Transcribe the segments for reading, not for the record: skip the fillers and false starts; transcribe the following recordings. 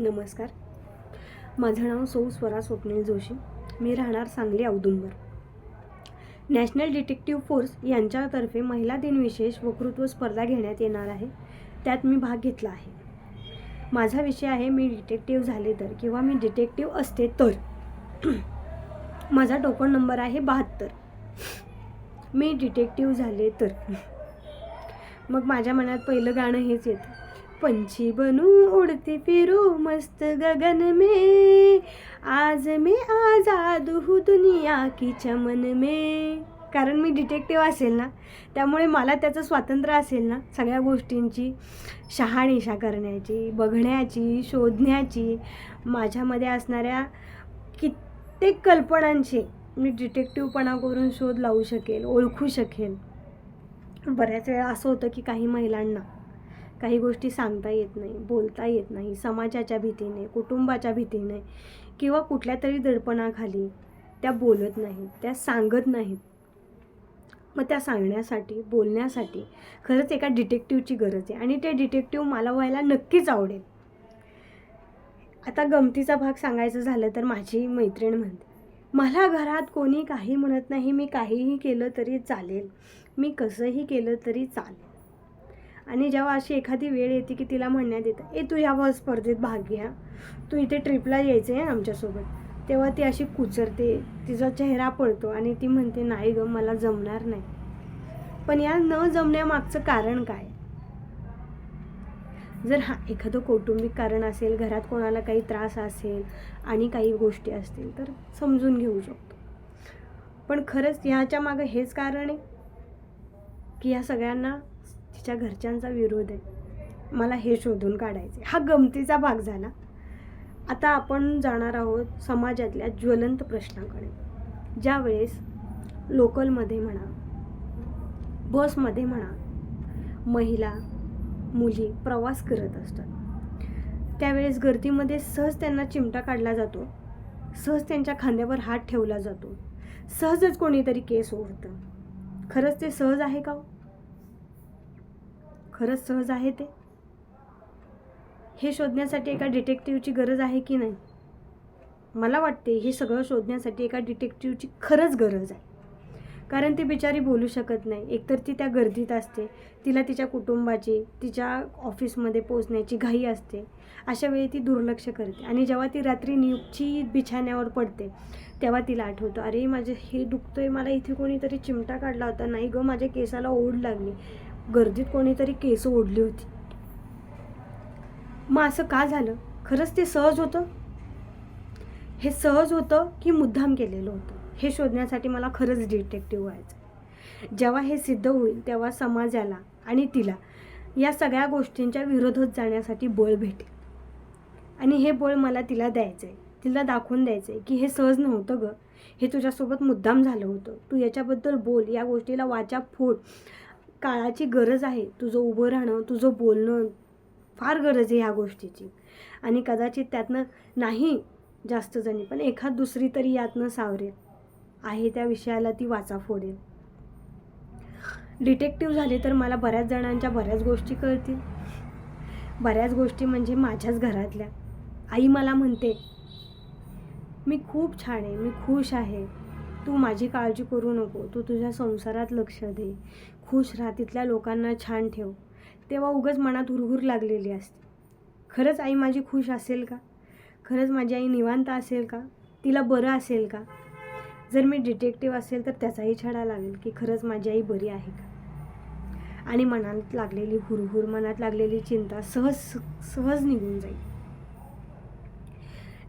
नमस्कार. माझं नाव सौ स्वरा स्वप्नील जोशी. मी राहणार सांगली औदुंबर. नॅशनल डिटेक्टिव्ह फोर्स यांच्यातर्फे महिला दिन विशेष वक्तृत्व स्पर्धा घेण्यात येणार आहे. त्यात मी भाग घेतला आहे. माझा विषय आहे मी डिटेक्टिव्ह झाले तर किंवा मी डिटेक्टिव्ह असते तर. माझा टोकन नंबर आहे 72. मी डिटेक्टिव्ह झाले तर. मग माझ्या मनात पहिलं गाणं हेच येतं. पंछी बनू उड़ती फिरू मस्त गगन में, आज मैं आज़ाद हूँ दुनिया की चमन में. कारण मी डिटेक्टिव्ह असेल ना, त्यामुळे मला त्याचं स्वातंत्र्य असेल ना, सगळ्या गोष्टींची शहानिशा करण्याची, बघण्याची, शोधण्याची, माझ्यामध्ये असणाऱ्या कित्येक कल्पनांची मी डिटेक्टिव्हपणा करून शोध लावू शकेल, ओळखू शकेल. बऱ्याच वेळा असं होतं की काही महिलांना काही गोष्टी सांगता येत नाही, बोलता येत नाही, समाजाच्या भीतीने, कुटुंबाच्या भीतीने किंवा कुठल्या तरी दडपणाखाली त्या बोलत नाहीत, त्या सांगत नाहीत. मग त्या सांगण्यासाठी, बोलण्यासाठी खरंच एका डिटेक्टिव्हची गरज आहे आणि ते डिटेक्टिव्ह मला व्हायला नक्कीच आवडेल. आता गमतीचा भाग सांगायचं झालं तर माझी मैत्रीण म्हणते, मला घरात कोणी काही म्हणत नाही, मी काहीही केलं तरी चालेल, मी कसंही केलं तरी चालेल. आणि जेव्हा अशी एखादी वेळ येते की तिला म्हणण्यात येतं, तू ह्या स्पर्धेत भाग घ्या, तू इथे ट्रिपला यायचं आहे आमच्यासोबत, तेव्हा ती अशी कुचरते, तिचा चेहरा पडतो आणि ती म्हणते नाही गं, मला जमणार नाही. पण या न जमण्यामागचं कारण काय? जर एखादं कौटुंबिक कारण असेल, घरात कोणाला काही त्रास असेल आणि काही गोष्टी असतील तर समजून घेऊ शकतो. पण खरंच ह्याच्या मागं हेच कारण आहे की या सगळ्यांना तिच्या घरच्यांचा विरोध आहे. मला हे शोधून काढायचे. हा गमतीचा भाग झाला. आता आपण जाणार आहोत समाजातल्या ज्वलंत प्रश्नाकडे. ज्या वेळेस लोकलमध्ये म्हणा, बसमध्ये म्हणा, महिला मुली प्रवास करत असतात, त्यावेळेस गर्दीमध्ये सहज त्यांना चिमटा काढला जातो, सहज त्यांच्या खांद्यावर हात ठेवला जातो, सहजच कोणीतरी केस ओढतं. खरंच ते सहज आहे का? खरंच सहज आहे ते? हे शोधण्यासाठी एका डिटेक्टिव्हची गरज आहे की नाही? मला वाटते हे सगळं शोधण्यासाठी एका डिटेक्टिव्हची खरंच गरज आहे. कारण ती बिचारी बोलू शकत नाही. एकतर ती त्या गर्दीत असते, तिला तिच्या कुटुंबाची, तिच्या ऑफिसमध्ये पोचण्याची घाई असते. अशा वेळी ती दुर्लक्ष करते आणि जेव्हा ती रात्री निपची बिछाण्यावर पडते तेव्हा तिला आठवतं, अरे माझे हे दुखतंय, मला इथे कोणीतरी चिमटा काढला होता, नाही गं माझ्या केसाला ओढ लागली, गर्दीत कोणीतरी केस ओढली होती. मग असं का झालं? खरंच ते सहज होतं? हे सहज होतं की मुद्दाम केलेलं होतं? हे शोधण्यासाठी मला खरंच डिटेक्टिव्ह व्हायचं. जेव्हा हे सिद्ध होईल तेव्हा समाजाला आणि तिला या सगळ्या गोष्टींच्या विरोधात जाण्यासाठी बळ भेटेल. आणि हे बळ मला तिला द्यायचं आहे, तिला दाखवून द्यायचं आहे की हे सहज नव्हतं गं, हे तुझ्यासोबत मुद्दाम झालं होतं, तू याच्याबद्दल बोल, या गोष्टीला वाचा फोड. काळाची गरज आहे, तुझं उभं राहणं, तुझं बोलणं फार गरज आहे ह्या गोष्टीची. आणि कदाचित त्यातनं नाही जास्त जणी, पण एखाद दुसरी तरी यातनं सावरेल आहे त्या विषयाला, ती वाचा फोडेल. डिटेक्टिव्ह झाले तर मला बऱ्याच जणांच्या बऱ्याच गोष्टी कळतील. बऱ्याच गोष्टी म्हणजे माझ्याच घरातल्या. आई मला म्हणते, मी खूप छान आहे, मी खुश आहे, तू माझी काळजी करू नको, तू तुझ्या संसारात लक्ष दे, खुश राहा, तिथल्या लोकांना छान ठेव. तेव्हा उगाच मनात हुरहुर लागलेली असते. खरंच आई माझी खुश असेल का? खरंच माझी आई निवांत असेल का? तिला बरं असेल का? जर मी डिटेक्टिव्ह असेल तर त्याचाही छडा लागेल की खरंच माझी आई बरी आहे का? आणि मनात लागलेली हुरहुर, मनात लागलेली चिंता सहज निघून जाईल.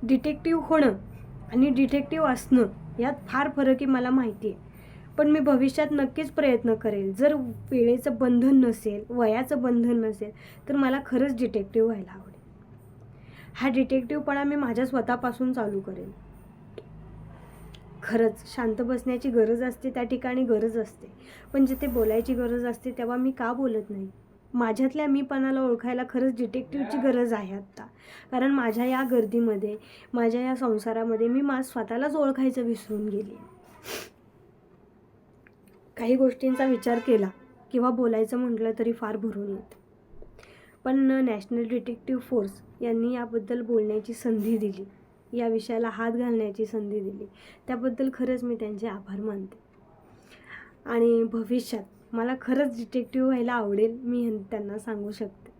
डिटेक्टिव्ह होणं आणि डिटेक्टिव्ह असणं यात फार फरक आहे मला माहिती आहे. पण मी भविष्यात नक्कीच प्रयत्न करेल. जर वेळेचं बंधन नसेल, वयाचं बंधन नसेल तर मला खरंच डिटेक्टिव्ह व्हायला आवडेल. हा डिटेक्टिव्हपणा मी माझ्या स्वतःपासून चालू करेल. खरंच शांत बसण्याची गरज असते, त्या ठिकाणी गरज असते, पण जिथे बोलायची गरज असते तेव्हा मी का बोलत नाही? माझ्यातल्या मीपणाला ओळखायला खरंच डिटेक्टिव्हची गरज आहे आत्ता. कारण माझ्या या गर्दीमध्ये, माझ्या या संसारामध्ये मी स्वतःलाच ओळखायचं विसरून गेली. काही गोष्टींचा विचार केला किंवा बोलायचं म्हटलं तरी फार भरून येतं. पण नॅशनल डिटेक्टिव्ह फोर्स यांनी याबद्दल बोलण्याची संधी दिली, या विषयाला हात घालण्याची संधी दिली, त्याबद्दल खरंच मी त्यांचे आभार मानते. आणि भविष्यात मला खरंच डिटेक्टिव्ह व्हायला आवडेल, मी त्यांना सांगू शकते.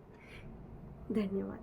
धन्यवाद.